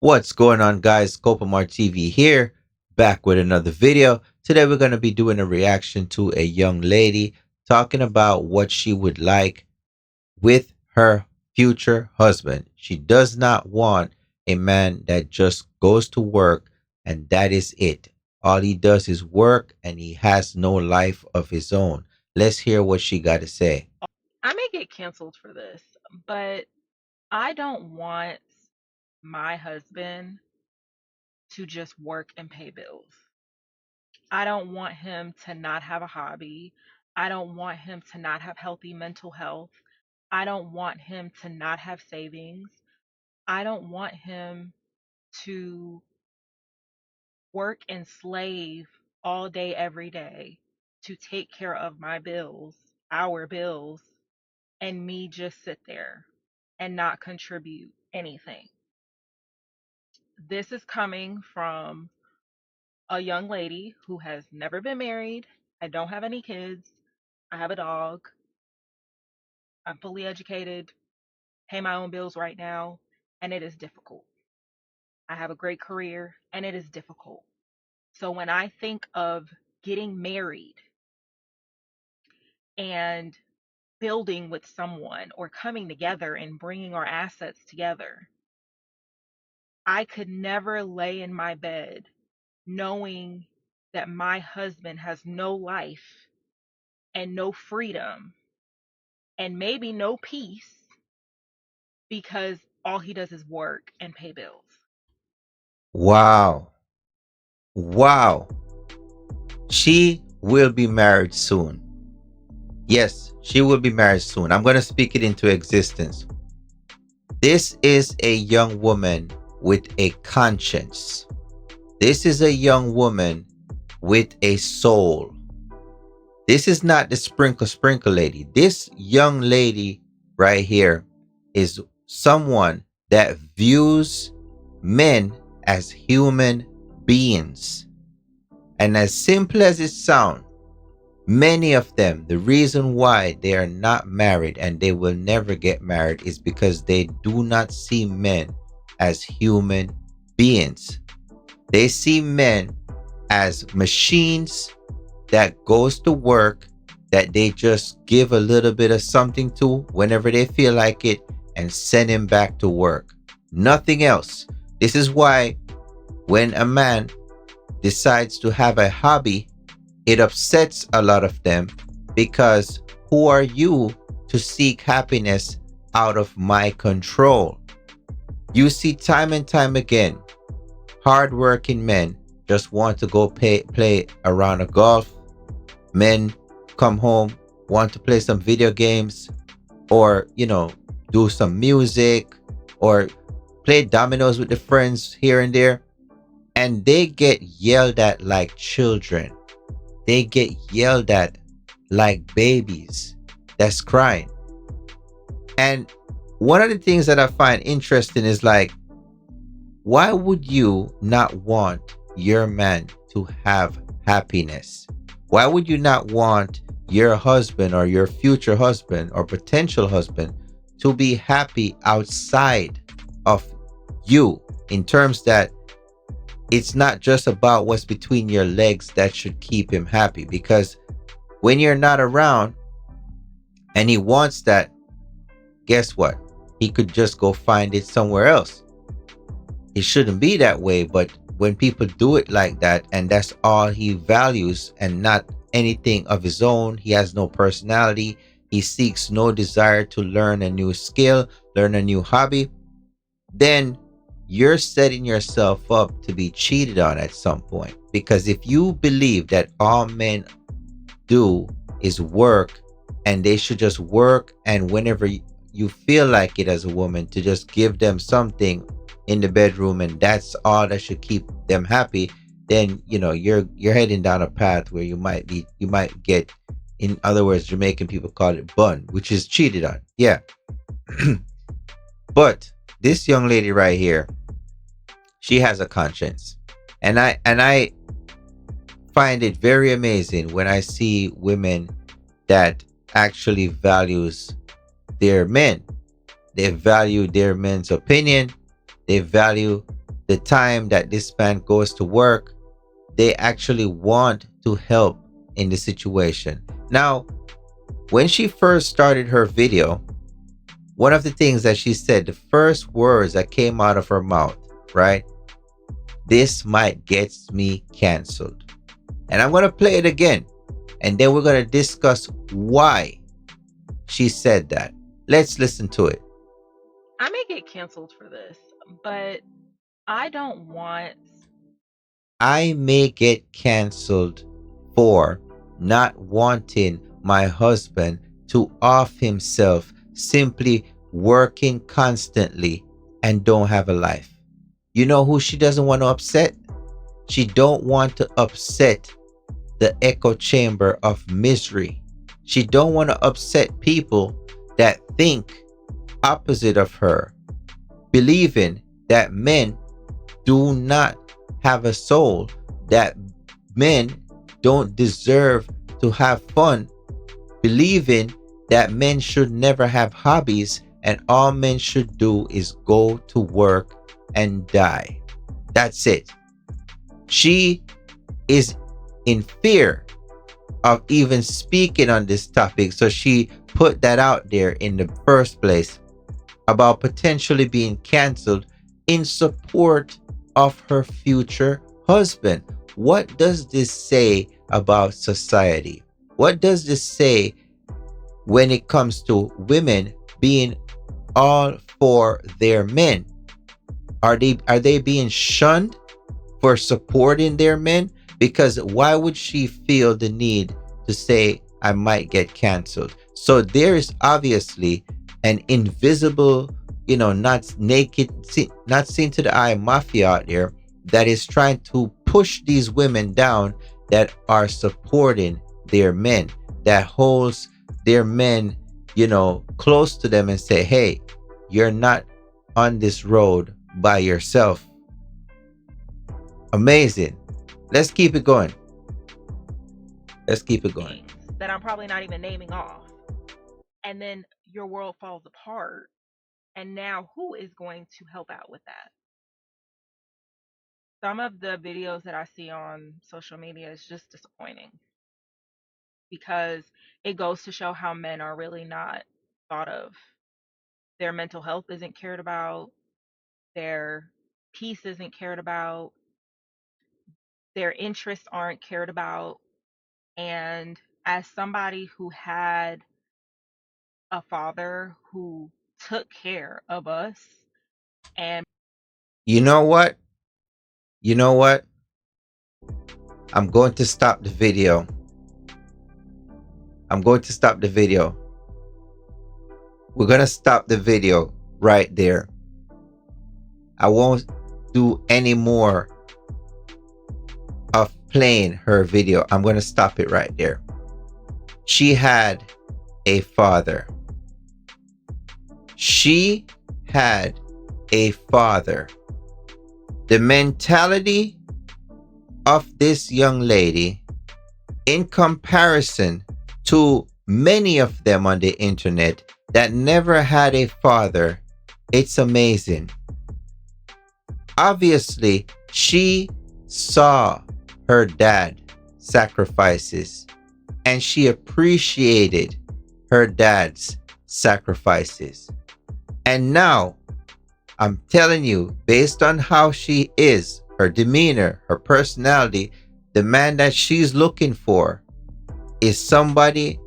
What's going on, guys? Copamar TV here, back with another video. Today, we're going to be doing a reaction to a young lady talking about what she would like with her future husband. She does not want a man that just goes to work and that is it. All he does is work and he has no life of his own. Let's hear what she got to say. I may get canceled for this, but I don't want my husband to just work and pay bills. I don't want him to not have a hobby. I don't want him to not have healthy mental health. I don't want him to not have savings. I don't want him to work and slave all day, every day to take care of my bills, our bills, and me just sit there and not contribute anything. This is coming from a young lady who has never been married. I don't have any kids. I have a dog. I'm fully educated, pay my own bills right now, and it is difficult. I have a great career, and it is difficult. So when I think of getting married and building with someone or coming together and bringing our assets together, I could never lay in my bed knowing that my husband has no life and no freedom and maybe no peace because all he does is work and pay bills. Wow. Wow. She will be married soon. Yes, she will be married soon. I'm going to speak it into existence. This is a young woman with a conscience. This is a young woman with a soul. This is not the sprinkle lady. This young lady right here is someone that views men as human beings. And as simple as it sounds, many of them, the reason why they are not married and they will never get married is because they do not see men as human beings. They see men as machines that goes to work, that they just give a little bit of something to whenever they feel like it and send him back to work. Nothing else. This is why when a man decides to have a hobby, it upsets a lot of them because who are you to seek happiness out of my control? You see time and time again, hardworking men just want to go play a round of golf. Men come home, want to play some video games or, do some music or play dominoes with the friends here and there. And they get yelled at like children. They get yelled at like babies that's crying. And one of the things that I find interesting is like, why would you not want your man to have happiness? Why would you not want your husband or your future husband or potential husband to be happy outside of you, in terms that it's not just about what's between your legs that should keep him happy? Because when you're not around and he wants that, guess what? He could just go find it somewhere else. It shouldn't be that way, but when people do it like that and that's all he values and not anything of his own, he has no personality, he seeks no desire to learn a new skill, learn a new hobby, then you're setting yourself up to be cheated on at some point. Because if you believe that all men do is work and they should just work, and whenever you feel like it as a woman to just give them something in the bedroom and that's all that should keep them happy, then you're heading down a path where you might get, in other words, Jamaican people call it bun, which is cheated on. Yeah. But this young lady right here, she has a conscience. And I find it very amazing when I see women that actually values their men. They value their men's opinion. They value the time that this man goes to work, they actually want to help in the situation. Now, when she first started her video, one of the things that she said, the first words that came out of her mouth, right? This might get me canceled. And I'm going to play it again. And then we're going to discuss why she said that. Let's listen to it. I may get canceled for this, but I don't want. I may get canceled for not wanting my husband to off himself, simply working constantly and don't have a life. You know who she doesn't want to upset? She don't want to upset the echo chamber of misery. She don't want to upset people that think opposite of her, believing that men do not have a soul, that men don't deserve to have fun, believing that men should never have hobbies and all men should do is go to work and die. That's it. She is in fear of even speaking on this topic, so she put that out there in the first place about potentially being canceled in support of her future husband. What does this say about society? What does this say when it comes to women being all for their men? Are they being shunned for supporting their men? Because why would she feel the need to say I might get canceled? So there is obviously an invisible, not naked, not seen to the eye mafia out there that is trying to push these women down that are supporting their men, that holds their men, close to them and say, hey, you're not on this road by yourself. Amazing. Let's keep it going. That I'm probably not even naming off. And then your world falls apart. And now who is going to help out with that? Some of the videos that I see on social media is just disappointing because it goes to show how men are really not thought of. Their mental health isn't cared about, their peace isn't cared about, their interests aren't cared about. And as somebody who had a father who took care of us, and You know what? I'm going to stop the video. We're going to stop the video right there. I won't do any more of playing her video. I'm going to stop it right there. She had a father. The mentality of this young lady, in comparison to many of them on the internet that never had a father, it's amazing. Obviously, she saw her dad sacrifices and she appreciated her dad's sacrifices. And now, I'm telling you, based on how she is, her demeanor, her personality, the man that she's looking for is somebody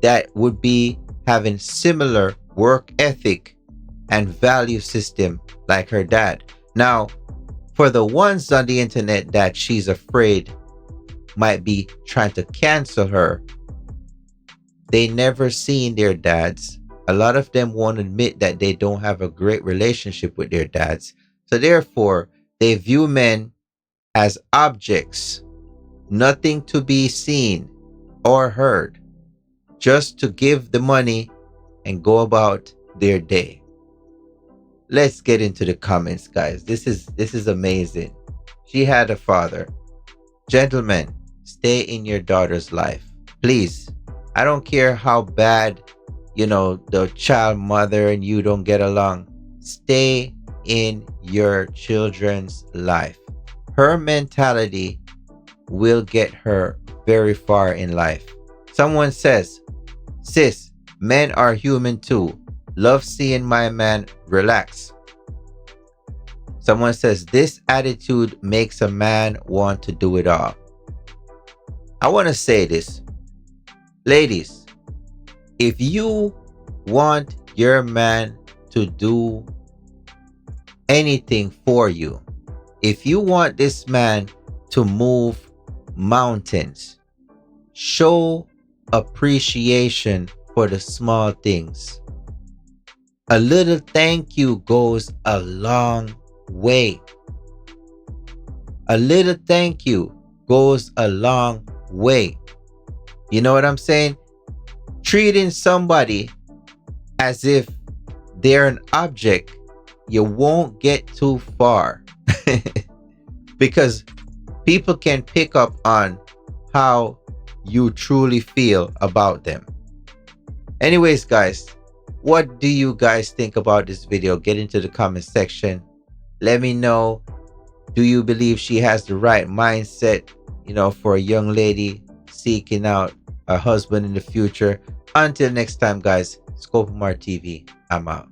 that would be having similar work ethic and value system like her dad. Now, for the ones on the internet that she's afraid might be trying to cancel her, they never seen their dads. A lot of them won't admit that they don't have a great relationship with their dads. So therefore, they view men as objects, nothing to be seen or heard, just to give the money and go about their day. Let's get into the comments, guys. This is amazing. She had a father. Gentlemen, stay in your daughter's life. Please. I don't care how bad, the child mother and you don't get along. Stay in your children's life. Her mentality will get her very far in life. Someone says, sis, men are human too. Love seeing my man relax. Someone says, this attitude makes a man want to do it all. I want to say this. Ladies, if you want your man to do anything for you, if you want this man to move mountains, show appreciation for the small things. A little thank you goes a long way. A little thank you goes a long way. You know what I'm saying? Treating somebody as if they're an object, you won't get too far. Because people can pick up on how you truly feel about them. Anyways, guys, what do you guys think about this video? Get into the comment section. Let me know. Do you believe she has the right mindset, for a young lady seeking out a husband in the future? Until next time, guys, Scopemar TV, I'm out.